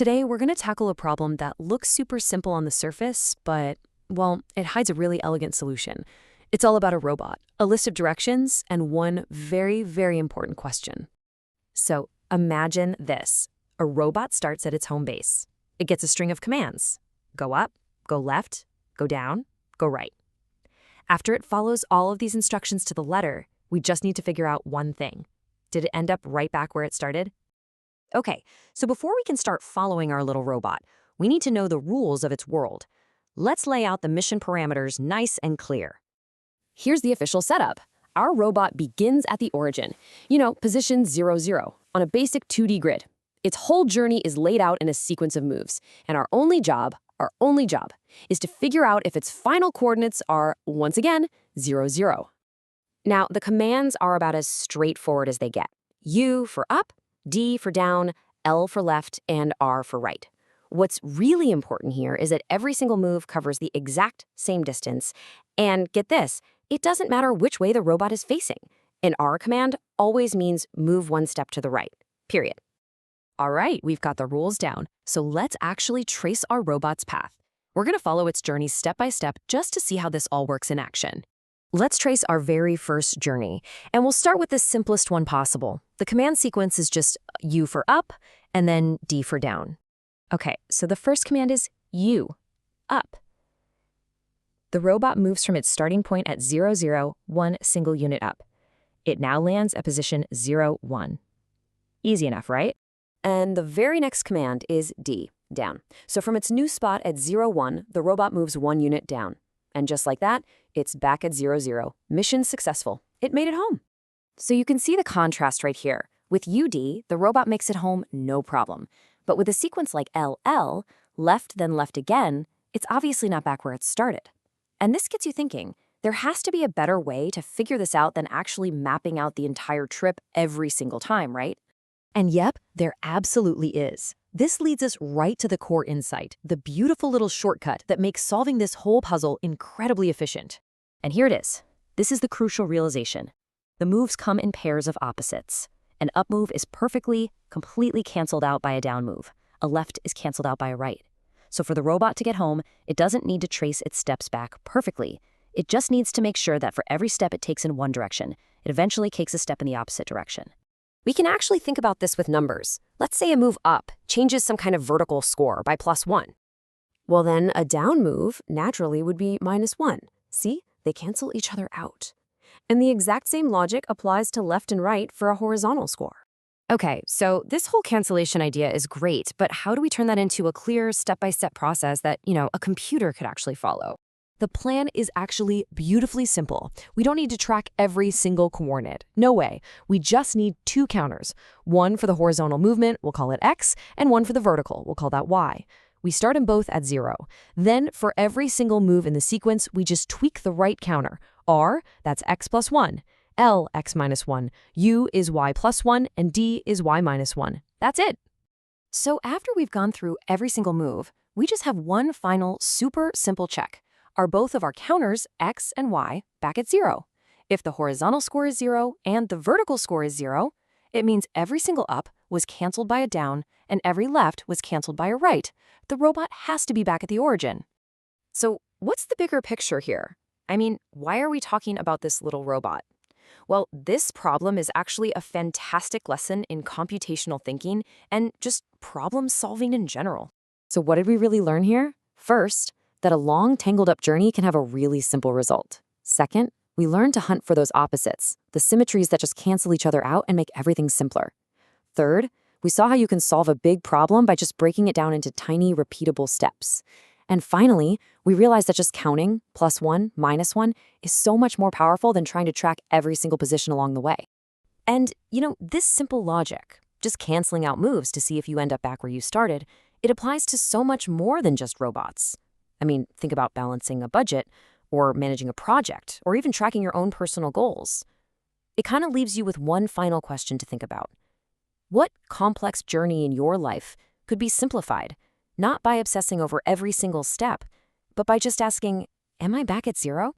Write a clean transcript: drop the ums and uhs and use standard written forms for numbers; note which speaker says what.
Speaker 1: Today, we're going to tackle a problem that looks super simple on the surface, but, well, it hides a really elegant solution. It's all about a robot, a list of directions, and one very, very important question. So, imagine this. A robot starts at its home base. It gets a string of commands. Go up, go left, go down, go right. After it follows all of these instructions to the letter, we just need to figure out one thing. Did it end up right back where it started? Okay, so before we can start following our little robot, we need to know the rules of its world. Let's lay out the mission parameters nice and clear. Here's the official setup. Our robot begins at the origin, position 0, 0, on a basic 2D grid. Its whole journey is laid out in a sequence of moves, and our only job, is to figure out if its final coordinates are, once again, 0, 0. Now, the commands are about as straightforward as they get. U for up, D for down, L for left, and R for right. What's really important here is that every single move covers the exact same distance. And get this, it doesn't matter which way the robot is facing. An R command always means move one step to the right, period. All right, we've got the rules down, so let's actually trace our robot's path. We're going to follow its journey step by step just to see how this all works in action. Let's trace our very first journey, and we'll start with the simplest one possible. The command sequence is just U for up, and then D for down. Okay, so the first command is U, up. The robot moves from its starting point at 0, 0, 1 single unit up. It now lands at position 0, 1. Easy enough, right? And the very next command is D, down. So from its new spot at 0, 1, the robot moves 1 unit down. And just like that, it's back at 0, 0. Mission successful. It made it home. So you can see the contrast right here. With UD, the robot makes it home no problem. But with a sequence like LL, left then left again, it's obviously not back where it started. And this gets you thinking, there has to be a better way to figure this out than actually mapping out the entire trip every single time, right? And yep, there absolutely is. This leads us right to the core insight, the beautiful little shortcut that makes solving this whole puzzle incredibly efficient. And here it is. This is the crucial realization. The moves come in pairs of opposites. An up move is completely canceled out by a down move. A left is canceled out by a right. So for the robot to get home, it doesn't need to trace its steps back perfectly. It just needs to make sure that for every step it takes in one direction, it eventually takes a step in the opposite direction. We can actually think about this with numbers. Let's say a move up changes some kind of vertical score by +1. Well, then a down move naturally would be -1. See? They cancel each other out. And the exact same logic applies to left and right for a horizontal score. Okay, so this whole cancellation idea is great, but how do we turn that into a clear step-by-step process that, a computer could actually follow? The plan is actually beautifully simple. We don't need to track every single coordinate. No way. We just need 2 counters. One for the horizontal movement, we'll call it X, and one for the vertical, we'll call that Y. We start them both at 0. Then, for every single move in the sequence, we just tweak the right counter. R, that's X plus 1. L, X minus 1. U is Y plus 1, and D is Y minus 1. That's it. So after we've gone through every single move, we just have one final super simple check. Are both of our counters, X and Y, back at 0? If the horizontal score is 0 and the vertical score is 0, it means every single up was canceled by a down and every left was canceled by a right. The robot has to be back at the origin. So what's the bigger picture here? I mean, why are we talking about this little robot? Well, this problem is actually a fantastic lesson in computational thinking and just problem solving in general. So what did we really learn here? First, that a long, tangled-up journey can have a really simple result. Second, we learn to hunt for those opposites, the symmetries that just cancel each other out and make everything simpler. Third, we saw how you can solve a big problem by just breaking it down into tiny, repeatable steps. And finally, we realized that just counting, +1, -1, is so much more powerful than trying to track every single position along the way. And, this simple logic, just canceling out moves to see if you end up back where you started, it applies to so much more than just robots. I mean, think about balancing a budget, or managing a project, or even tracking your own personal goals. It kind of leaves you with one final question to think about. What complex journey in your life could be simplified, not by obsessing over every single step, but by just asking, am I back at 0?